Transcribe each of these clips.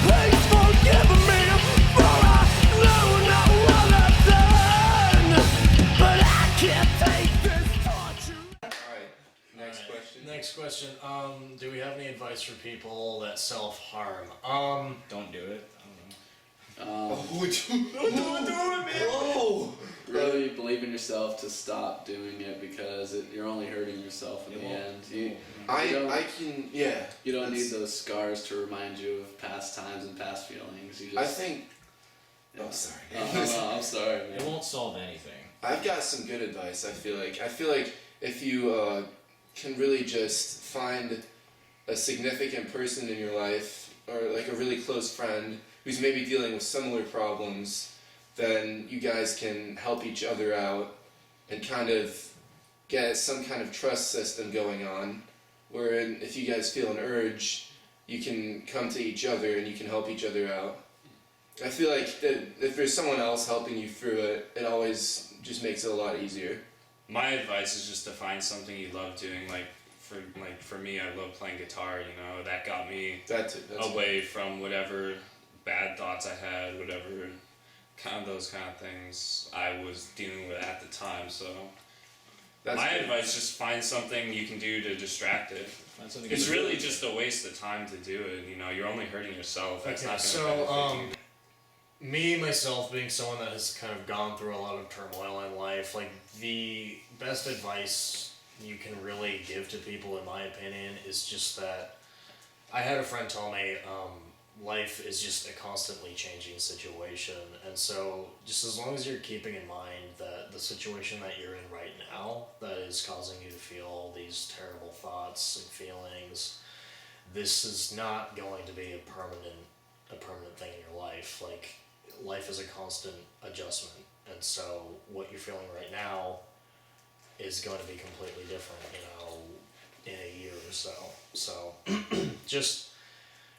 Please forgive me for I know not what I've done, but I can't take this torture. Alright, next question. Next question. Do we have any advice for people that self-harm? Don't do it. I Don't do it, man! Whoa! Really believe in yourself to stop doing it because you're only hurting yourself in the end. You don't need those scars to remind you of past times and past feelings. You just, I think. Oh, sorry. I'm sorry, don't know. man. It won't solve anything. I've got some good advice. I feel like if you can really just find a significant person in your life, or like a really close friend who's maybe dealing with similar problems, then you guys can help each other out and kind of get some kind of trust system going on, wherein if you guys feel an urge, you can come to each other and you can help each other out. I feel like that if there's someone else helping you through it, it always just makes it a lot easier. My advice is just to find something you love doing. For me, I love playing guitar. That got me That's away from whatever bad thoughts I had, whatever those kind of things I was dealing with at the time. So my advice is just find something you can do to distract it. Find something It's you can really do. just a waste of time to do it. You're only hurting yourself. It's Okay, not so, going to benefit you. me, myself, being someone that has kind of gone through a lot of turmoil in life, like, the best advice you can really give to people, in my opinion, is just that I had a friend tell me, life is just a constantly changing situation, and so just as long as you're keeping in mind that the situation that you're in right now that is causing you to feel all these terrible thoughts and feelings, this is not going to be a permanent thing in your life. Like, life is a constant adjustment, and so what you're feeling right now is going to be completely different, in a year or so. So, just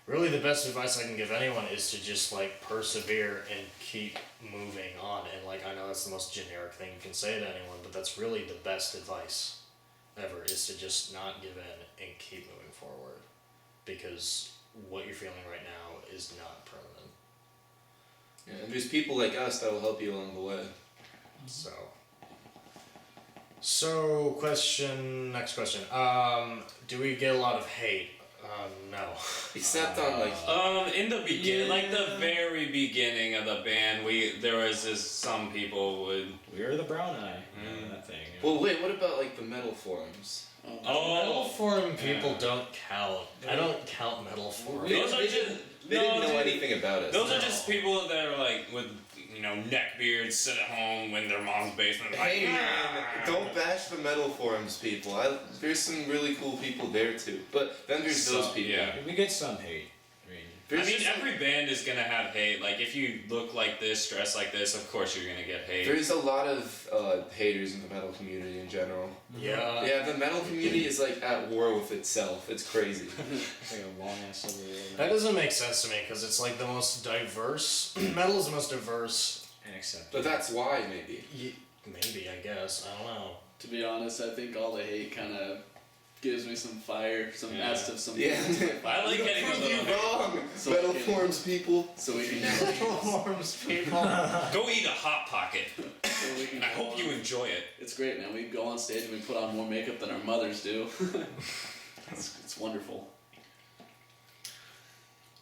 really the best advice I can give anyone is to just persevere and keep moving on. And I know that's the most generic thing you can say to anyone, but that's really the best advice ever, is to just not give in and keep moving forward, because what you're feeling right now is not permanent. Yeah, and there's people like us that will help you along the way. Next question. Do we get a lot of hate? No. Except on In the beginning, the very beginning of the band, there was some people would. We are the brown eye. That thing. Well, wait, what about the metal forums? Metal forum people don't count. I don't count metal forums. Those are just. They didn't know anything about us. Those are just people that are with neck beards, sit at home in their mom's basement. Hey man, don't bash the metal forums people. There's some really cool people there too. But then there's those people. Yeah. We get some hate. Every band is gonna have hate. If you look like this, dress like this, of course you're gonna get hate. There's a lot of haters in the metal community in general. Yeah. Yeah, the metal community is at war with itself. It's crazy. It's like a long ass civil war. That doesn't make sense to me, because it's the most diverse. Metal is the most diverse. And accepted. But that's why maybe. Maybe, I guess. I don't know. To be honest, I think all the hate kind of gives me some fire, adds to some. Yeah. I like getting a little hate. Wrong. So Metal we can- forums people. So we can. Forums people. Go eat a Hot Pocket. So we can I hope you enjoy it. It's great, man. We go on stage and we put on more makeup than our mothers do. It's wonderful.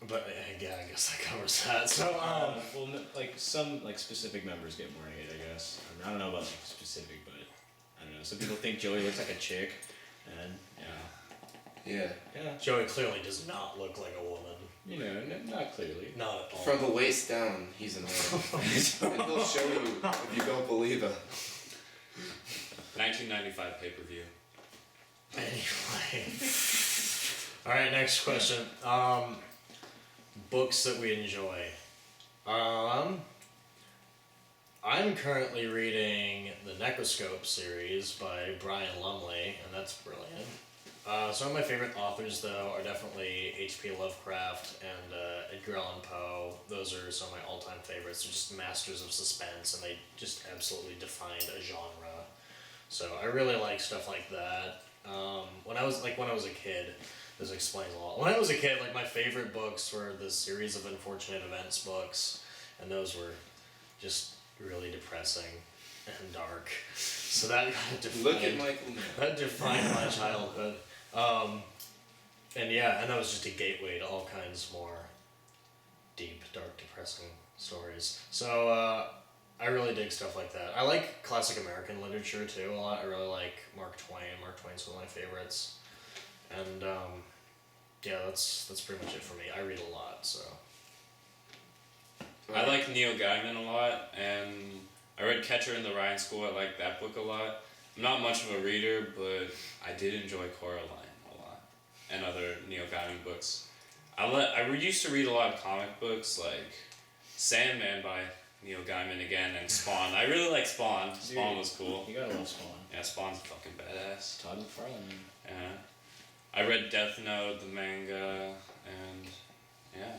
But yeah, I guess that covers that. So Some specific members get more hate, I guess. I don't know about specific, but I don't know. Some people think Joey looks like a chick, and Yeah. Joey clearly does not look like a woman. Not clearly. Not at all. From the waist down, he's a man. And he'll show you if you don't believe him. 1995 pay-per-view. Anyway. Alright, next question. Books that we enjoy. I'm currently reading the Necroscope series by Brian Lumley, and that's brilliant. Some of my favorite authors, though, are definitely H.P. Lovecraft and Edgar Allan Poe. Those are some of my all-time favorites. They're just masters of suspense, and they just absolutely defined a genre. So I really like stuff like that. When I was a kid, This explains a lot. When I was a kid, like my favorite books were the series of Unfortunate Events books, and those were just really depressing and dark. So that kind of defined. Look at Michael now. That defined my childhood. And yeah, and that was just a gateway to all kinds more deep, dark, depressing stories. So I really dig stuff like that. I like classic American literature too a lot. I really like Mark Twain. Mark Twain's one of my favorites. And yeah, that's pretty much it for me. I read a lot, so. I like Neil Gaiman a lot, and I read Catcher in the Rye in school. I like that book a lot. I'm not much of a reader, but I did enjoy Coraline a lot, and other Neil Gaiman books. I used to read a lot of comic books, like Sandman by Neil Gaiman again, and Spawn. I really like Spawn. Spawn was cool. You gotta love Spawn. Yeah, Spawn's fucking badass. Todd McFarlane. Yeah. I read Death Note, the manga, and yeah.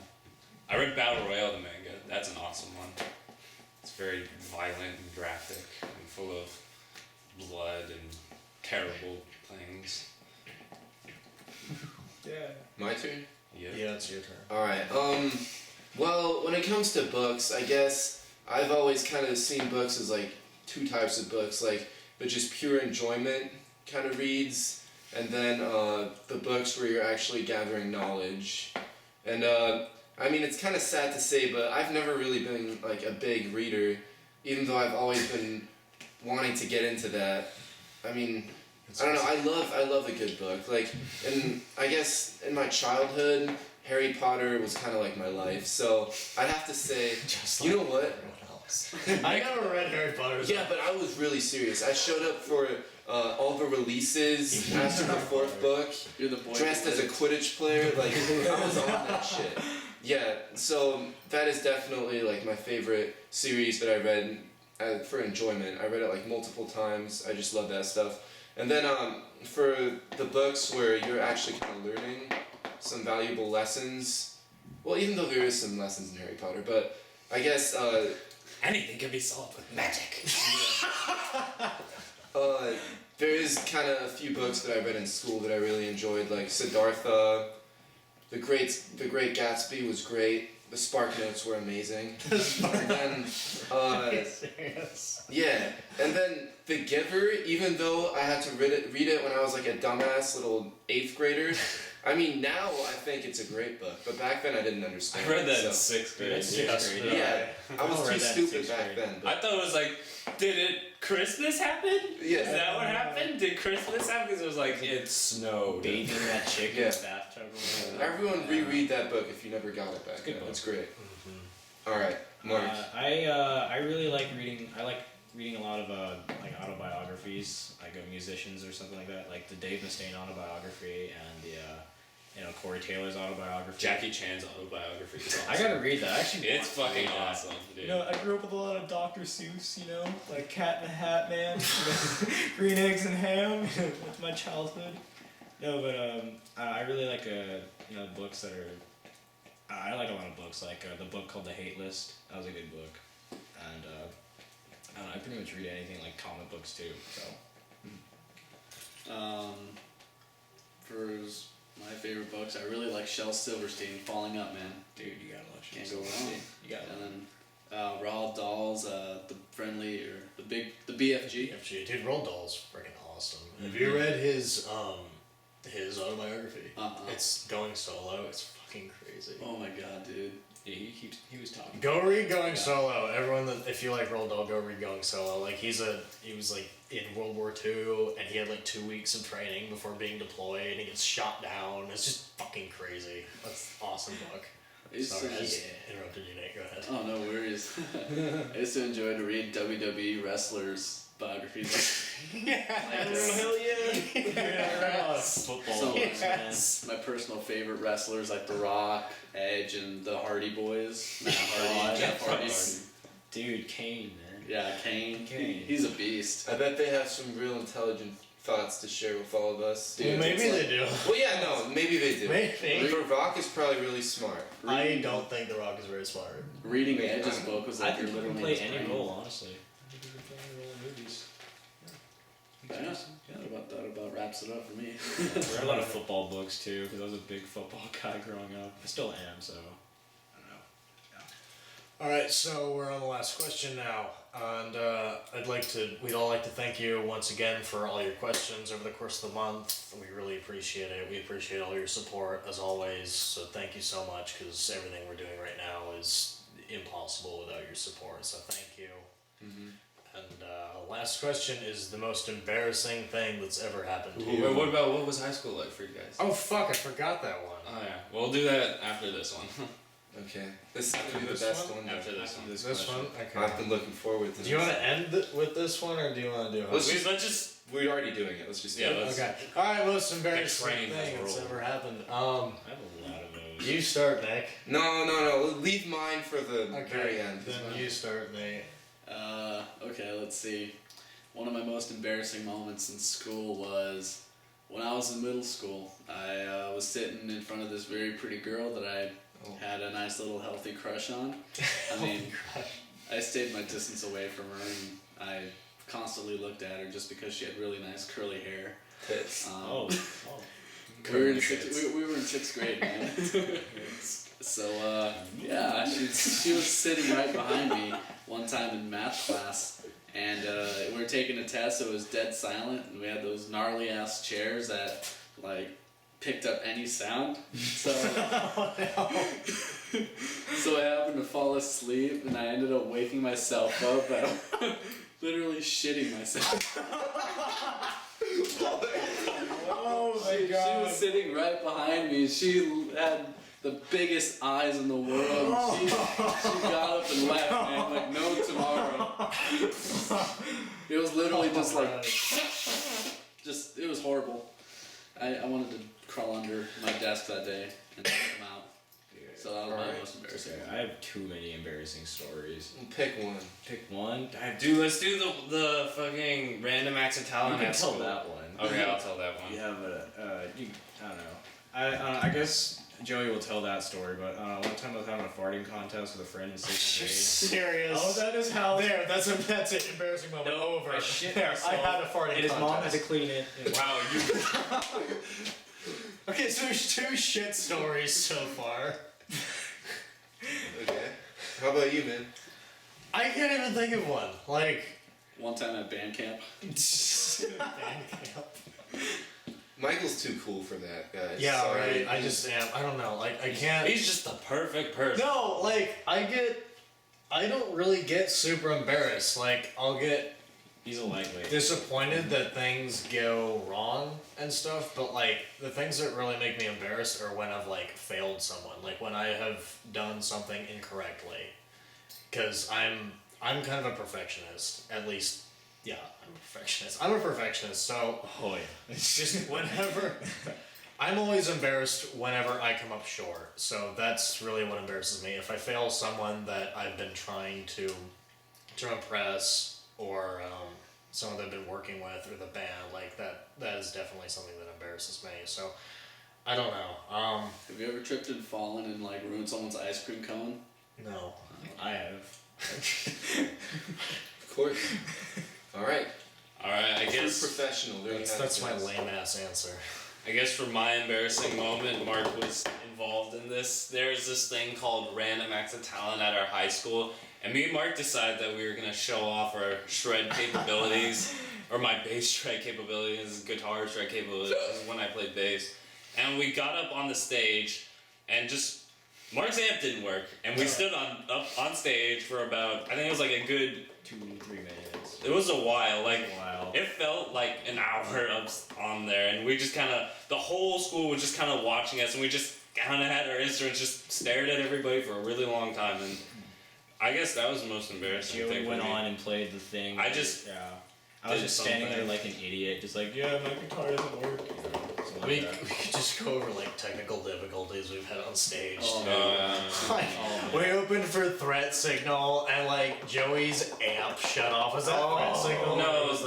I read Battle Royale, the manga. That's an awesome one. It's very violent and graphic and full of blood and terrible things. Yeah. My turn? Yeah. Yeah, it's your turn. Alright, well, when it comes to books, I guess I've always kind of seen books as like two types of books, like the just pure enjoyment kind of reads, and then the books where you're actually gathering knowledge. And I mean, it's kind of sad to say, but I've never really been like a big reader, even though I've always been wanting to get into that. I mean, I don't know. I love a good book. Like, and I guess in my childhood, Harry Potter was kind of like my life. So I'd have to say, Just you know like what? everyone else. I never read Harry Potter. so- Yeah, but I was really serious. I showed up for all the releases after the fourth book, You're the boy. dressed as a Quidditch player. Like, I was on that shit. Yeah, so that is definitely like my favorite series that I read for enjoyment. I read it like multiple times. I just love that stuff. And then for the books where you're actually kind of learning some valuable lessons, well, even though there is some lessons in Harry Potter, but I guess Anything can be solved with magic. there is kind of a few books that I read in school that I really enjoyed, like Siddhartha, The Great Gatsby was great. The Spark Notes were amazing. And then, Serious. yeah, and then The Giver, even though I had to read it when I was like a dumbass little 8th grader, I mean, now I think it's a great book, but back then I didn't understand I read that it, in so. 6th grade. That's Yeah, sixth yeah. grade. Yeah, I was I too read that in stupid sixth back grade. then, I but thought it was like, did it Christmas happen? Yeah. Is that what happened? Did Christmas happen? Because it was like, it snowed. Bathing that chick in Yeah. the bathtub. or whatever. everyone reread that book if you never got it back It's a good then. book. It's great. Alright, Mark. I really like reading. I like reading a lot of like autobiographies, like of musicians or something like that, like the Dave Mustaine autobiography and the Corey Taylor's autobiography. Jackie Chan's autobiography is awesome. I gotta read that. I actually It's want to fucking read that. awesome, dude. I grew up with a lot of Dr. Seuss, like Cat in the Hat Man, Green Eggs and Ham. That's my childhood. No, but I really like books that are. I like a lot of books, like the book called The Hate List. That was a good book, and I don't know. I pretty much read anything like comic books too. So For my favorite books, I really like Shel Silverstein, Falling Up, man. dude, you gotta watch Can't it. go wrong. You gotta. And then Roald Dahl's the friendly or the BFG. BFG. Dude, Roald Dahl's freaking awesome. Have you read his autobiography? It's Going Solo. It's fucking crazy. Oh my god, dude. Yeah, he was talking. Go read Going Solo. Everyone, if you like Roald Dahl, go read Going Solo. Like he was like in World War II, and he had like 2 weeks of training before being deployed, and he gets shot down. It's just fucking crazy. That's an awesome book. I used Sorry, to I just, just interrupted you, Nate. Go ahead. oh no worries. I used to enjoy to read WWE wrestlers biographies. Hell yeah! Football. So, Yes. my personal favorite wrestlers like The Rock, Edge, and the Hardy Boys. Matt Hardy, Jeff Hardy. Dude, Kane, man. Yeah, Kane. Kane. He's a beast. I bet they have some real intelligent thoughts to share with all of us. Dude, Well, maybe it's they do. Well, yeah, no, maybe they do. Maybe. The Rock is probably really smart. I don't think The Rock is very smart. Reading Edge's book was I like think you're he can literally play in his any brain. role, honestly. I think he can play any role in movies. That about wraps it up for me. I read a lot of football books too, because I was a big football guy growing up. I still am, so I don't know. All right, so we're on the last question now, and we'd all like to thank you once again for all your questions over the course of the month. We really appreciate it. We appreciate all your support as always. So thank you so much, because everything we're doing right now is impossible without your support. So thank you. Mm-hmm. And last question is the most embarrassing thing that's ever happened to you. Wait, what was high school like for you guys? Oh fuck! I forgot that one. Oh yeah, we'll do that after this one. Okay. This is gonna be the This best one? one. After this one. This one? Okay. I've been looking forward to this. Do you want to end with this one, or do you want to do? Let's Let's just We're already doing it. Let's just do Yeah, it. let's- Okay. All right. Most embarrassing train has thing that's rolled. ever happened. I have a lot of those. You start, Nick. No. Leave mine for the Okay. very end. Then you start, Nate. Okay, let's see. One of my most embarrassing moments in school was when I was in middle school. I was sitting in front of this very pretty girl that I had a nice little healthy crush on. I mean, I stayed my distance away from her, and I constantly looked at her just because she had really nice curly hair. Tits. Oh. We were in sixth grade, man. So yeah, she was sitting right behind me one time in math class, and we were taking a test. So it was dead silent, and we had those gnarly ass chairs that like picked up any sound. So so I happened to fall asleep, and I ended up waking myself up. I literally shitting myself. Oh my She was sitting right behind me. She had the biggest eyes in the world. She got up and left, man, like no tomorrow. It was literally just like, it was horrible. I wanted to crawl under my desk that day and come out. So that was my most embarrassing. I have too many embarrassing stories. Pick one. Pick one. Dude, let's do the fucking random acts of You talent can at tell school. that one. Okay, I'll tell that one. Yeah, but I don't know. I guess Joey will tell that story. But one time I was having a farting contest with a friend in sixth grade. Serious. Oh, that is how. There, that's an embarrassing moment. Over. I shit There, I myself, had a farting And his mom had to contest. clean it. Wow, you. Okay, so there's two shit stories so far. Okay. How about you, man? I can't even think of one. Like, One time at band camp. band camp. Michael's too cool for that, guys. Yeah, Sorry. right. I just am. I don't know. Like, I can't. He's just the perfect person. No, like, I don't really get super embarrassed. Like, I'll get He's a lightweight. disappointed that things go wrong and stuff, but like the things that really make me embarrassed are when I've like failed someone, like when I have done something incorrectly, because I'm kind of a perfectionist. At least, yeah, I'm a perfectionist. So Oh yeah. it's just whenever I'm always embarrassed whenever I come up short. So that's really what embarrasses me. If I fail someone that I've been trying to impress, or someone that I've been working with, or the band, like that is definitely something that embarrasses me. So I don't know. Have you ever tripped and fallen and like ruined someone's ice cream cone? No. I have. Of course. All right. Alright, I True guess professional. There you have That's it, my guys. lame ass answer. I guess for my embarrassing moment, Mark was involved in this. There's this thing called Random Acts of Talent at our high school, and me and Mark decided that we were gonna show off our shred capabilities, or my bass shred capabilities, guitar shred capabilities when I played bass. And we got up on the stage, and just Mark's amp didn't work, and we stood up on stage for about, I think it was like a good, 2-3 minutes. it was a while, like Wow. it felt like an hour up on there, and we just kind of, the whole school was just kind of watching us, and we just kind of had our instruments, just stared at everybody for a really long time, and I guess that was the most embarrassing Joey thing went for me. on and played the thing. I just yeah. I was did just standing there something. like an idiot, just like, yeah, my guitar doesn't work. You know, something like We that. could just go over like technical difficulties we've had on stage. Oh, Like, we opened for Threat Signal, and like Joey's amp shut off. Was that Threat Signal? or no, was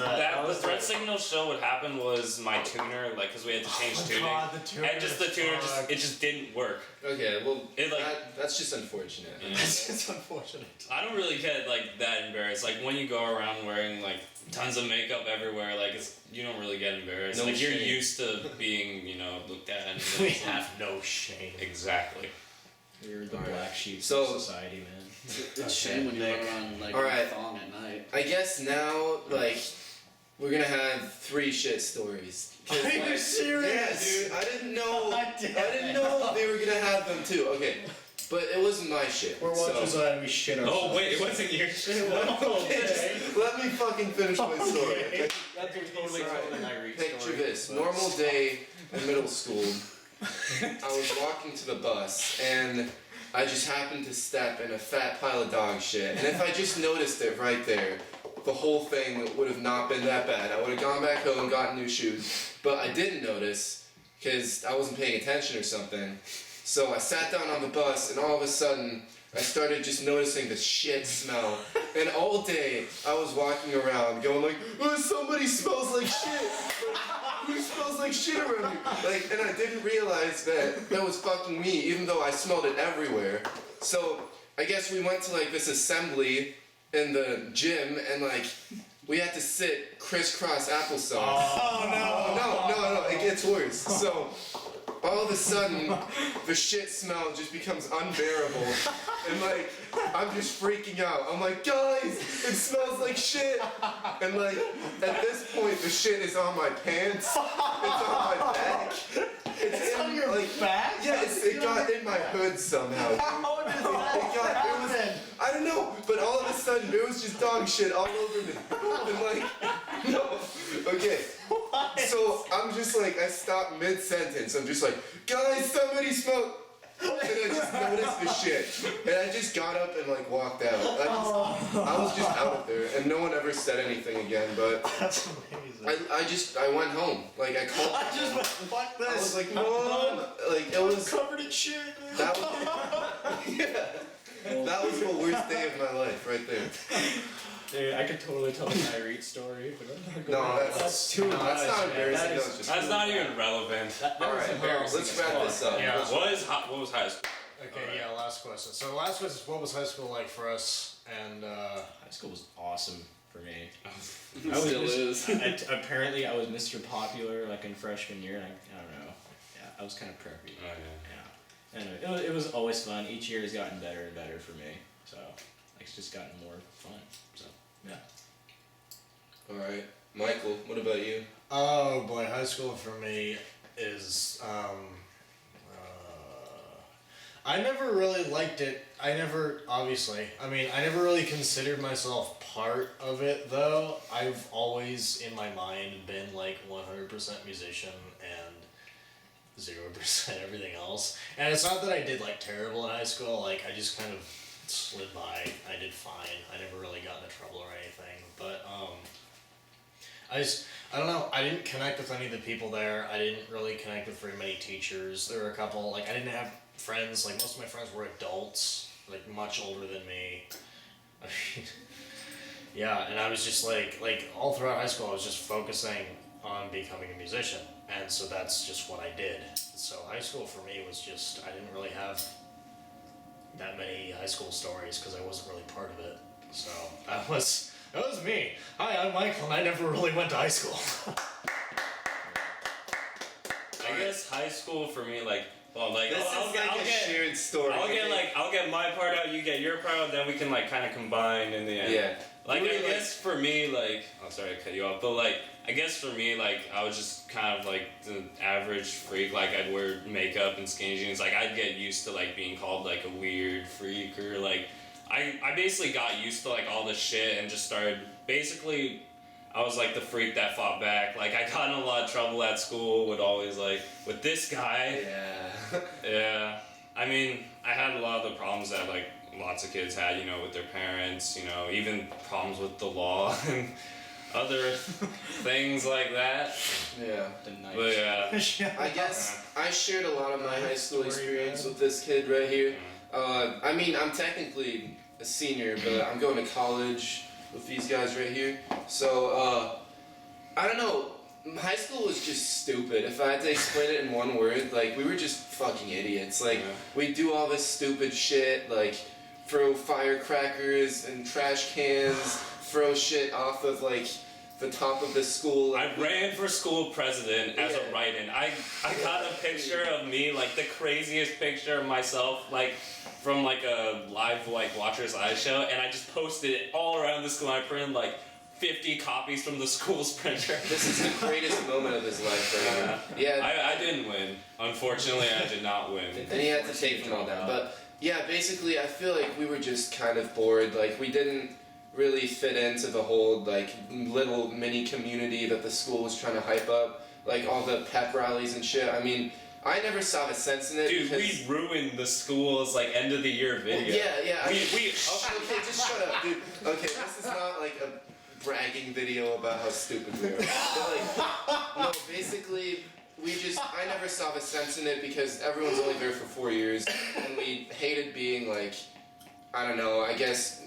the threat signal show what happened was my tuner, like, cause we had to change tuning, God, the tuner and just the tuner fucked. it just didn't work. Okay, well, It, like- that's just unfortunate. It's unfortunate. I don't really get like that embarrassed. Like when you go around wearing like tons of makeup everywhere. Like you don't really get embarrassed. No like you're shame. used to being, looked at. And We have no shame. exactly. You're the Alright. black sheep So- of society, man. It's Okay, shame when you Nick. run around like Alright. a thong at night. I guess now, like, we're gonna have 3 shit stories. 'Cause, Are you like, serious? Yeah, dude. I didn't know. God I damn didn't it. know they were gonna have them too. Okay, but it wasn't my shit. We're so. watching that and we shit ourselves. Oh wait, it wasn't your shit. Okay, just let me fucking finish my story. Okay? That's what totally Alright, Picture this: normal day in middle school. I was walking to the bus and I just happened to step in a fat pile of dog shit. And if I just noticed it right there, the whole thing would have not been that bad. I would have gone back home and gotten new shoes. But I didn't notice because I wasn't paying attention or something. So I sat down on the bus and all of a sudden I started just noticing the shit smell. And all day I was walking around going like, oh, somebody smells like shit. Who smells like shit around here? Like, and I didn't realize that was fucking me, even though I smelled it everywhere. So I guess we went to like this assembly in the gym, and like we had to sit crisscross applesauce. No, it gets worse. So all of a sudden, the shit smell just becomes unbearable, and like I'm just freaking out. I'm like, guys, it smells like shit, and like at this point, the shit is on my pants, it's on my back, it's on in, your like, back? yeah, it got in my hood somehow. How did I don't know, but all of a sudden there was just dog shit all over me. And like, no, okay. So I'm just like, I stopped mid-sentence. I'm just like, guys, somebody smoke. And I just noticed the shit. And I just got up and like walked out. I was just out of there. And no one ever said anything again, but That's amazing. I went home. Like I called. I just went, fuck I this. was like, Mom, like it was. covered in shit, man. That was, yeah. That was the worst day of my life, right there. Dude, I could totally tell the Kyrie story, but I'm not No, going that's too no, that's much, not man. embarrassing. That That is was just. That's not even relevant. Alright, let's wrap this up. Yeah. What was high school? Okay, Alright. yeah, last question. So the last question is, what was high school like for us? And High school was awesome for me. It I was still Mis- is. apparently, I was Mr. Popular like in freshman year, and I don't know. Yeah, I was kind of preppy. Oh yeah. Yeah. Anyway, it was always fun. Each year has gotten better and better for me. So, like, it's just gotten more fun. So, yeah. Alright, Michael, what about you? oh boy, high school for me is I never really liked it. I never really considered myself part of it though. I've always in my mind been like 100% musician and 0% everything else. And it's not that I did like terrible in high school, like I just kind of slid by. I did fine. I never really got into trouble or anything. But I don't know, I didn't connect with any of the people there. I didn't really connect with very many teachers. There were a couple, like I didn't have friends, like most of my friends were adults, like much older than me. I mean, yeah, and I was just like all throughout high school I was just focusing on becoming a musician. And so that's just what I did. So high school for me was just, I didn't really have that many high school stories because I wasn't really part of it. So that was me. Hi, I'm Michael, and I never really went to high school. I guess high school for me, like, well, like This I'll is get, like I'll a get, shared story. I'll get my part out, you get your part out, then we can like kind of combine in the end. Yeah. Like You I were, like- guess for me, like, I'm sorry to cut you off, but like I guess for me, like I was just kind of like the average freak. Like I'd wear makeup and skinny jeans. Like I'd get used to like being called like a weird freak or like I basically got used to like all this shit and just started basically. I was like the freak that fought back. Like I got in a lot of trouble at school. Would always like with this guy. Yeah. Yeah. I mean, I had a lot of the problems that like lots of kids had, you know, with their parents, you know, even problems with the law and other things like that. Yeah. The night. But yeah. I guess I shared a lot of my high school experience with this kid right here. I mean, I'm technically a senior, but I'm going to college with these guys right here. So, I don't know. High school was just stupid. If I had to explain it in one word, like, we were just fucking idiots. Like, Yeah. we do all this stupid shit, like, throw firecrackers and trash cans, throw shit off of, like, the top of the school. I ran for school president as Yeah. a write-in. I got a picture of me, like the craziest picture of myself, like from like a live like Watcher's Eye show, and I just posted it all around the school. I printed like 50 copies from the school's printer. This is the greatest moment of his life right now. Yeah, I didn't win. Unfortunately, I did not win. and he had to take them all down. But yeah, basically, I feel like we were just kind of bored. Like we didn't really fit into the whole like little mini community that the school was trying to hype up. Like all the pep rallies and shit. I mean, I never saw the sense in it. Dude, because, we ruined the school's like end of the year video. Yeah. I mean, We okay, just shut up, dude. Okay, this is not like a bragging video about how stupid we are. But like, no, basically, I never saw the sense in it because everyone's only there for 4 years, and we hated being like, I don't know, I guess,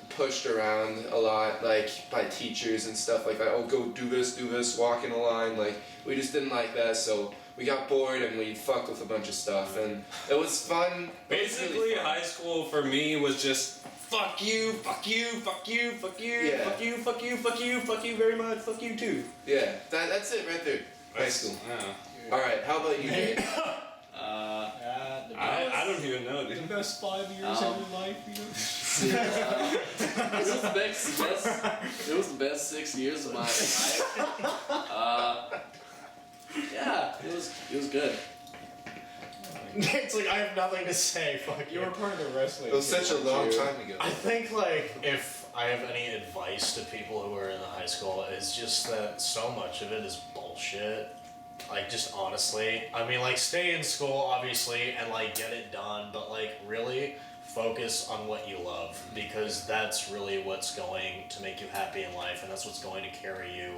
pushed around a lot, like, by teachers and stuff like that. Oh, go do this, walk in a line. Like, we just didn't like that, so we got bored and we fucked with a bunch of stuff, and it was fun. It was Basically, really fun. high school for me was just fuck you, fuck you, fuck you, fuck you, Yeah. fuck you, fuck you, fuck you, fuck you very much, fuck you too. Yeah, that's it right there. High school. Yeah. Alright, how about you, Nate? I don't even know, The dude. best 5 years of your life, you know? It was the best 6 years of my life. Yeah, it was good. It's like I have nothing to say. Fuck You were part of the wrestling. It was team, such a weren't long you? time ago. I think like if I have any advice to people who are in the high school, it's just that so much of it is bullshit. Like just honestly, I mean like stay in school obviously and like get it done, but like really focus on what you love because that's really what's going to make you happy in life and that's what's going to carry you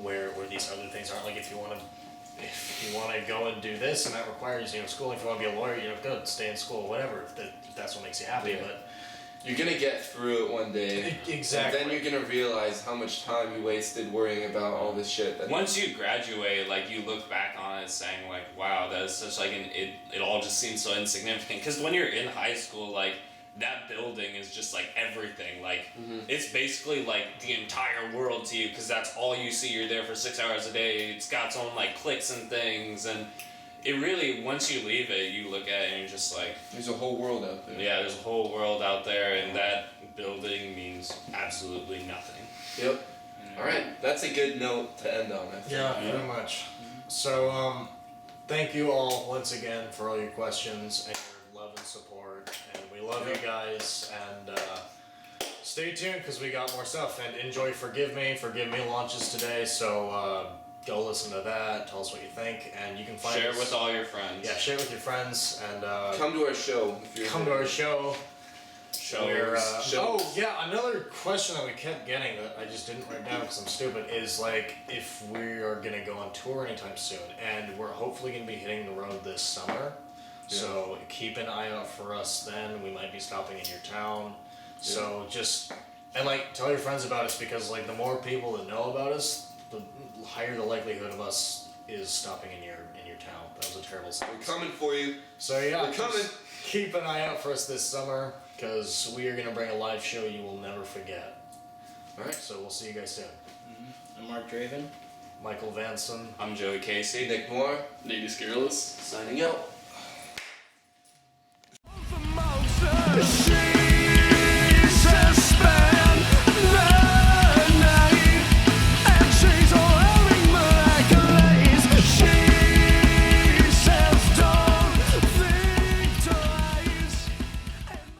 where these other things aren't. Like if you want to go and do this and that requires school. If you want to be a lawyer, good, stay in school, whatever. If that's what makes you happy, Yeah. but. You're gonna get through it one day. Exactly. And then you're gonna realize how much time you wasted worrying about all this shit. That Once you graduate, like you look back on it saying like, wow, that is such like it all just seems so insignificant. Because when you're in high school, like that building is just like everything. Like it's basically like the entire world to you because that's all you see. You're there for 6 hours a day. It's got its own like clicks and things, and it really once you leave it, you look at it and you're just like, there's a whole world out there. yeah, there's a whole world out there, and that building means absolutely nothing. Yep. Alright, that's a good note to end on, I think. Yeah, pretty much. So, thank you all once again for all your questions and your love and support. And we love you guys. And stay tuned because we got more stuff. And enjoy Forgive Me. Forgive Me launches today. So go listen to that. Tell us what you think. And you can find Share us. with all your friends. Yeah, share with your friends. And Come to our show if you're come to our show. Shows. Where, Shows. oh yeah, another question that we kept getting that I just didn't write down because I'm stupid is like if we are gonna go on tour anytime soon, and we're hopefully gonna be hitting the road this summer. So keep an eye out for us then. We might be stopping in your town. So just and like tell your friends about us because like the more people that know about us, the higher the likelihood of us is stopping in your town. That was a terrible We're sentence. coming for you. So yeah, We're coming. just keep an eye out for us this summer because we are gonna bring a live show you will never forget. Alright. So we'll see you guys soon. I'm Mark Draven. Michael Vanson. I'm Joey Casey. Nick Moore. Nady Skirless. Signing out.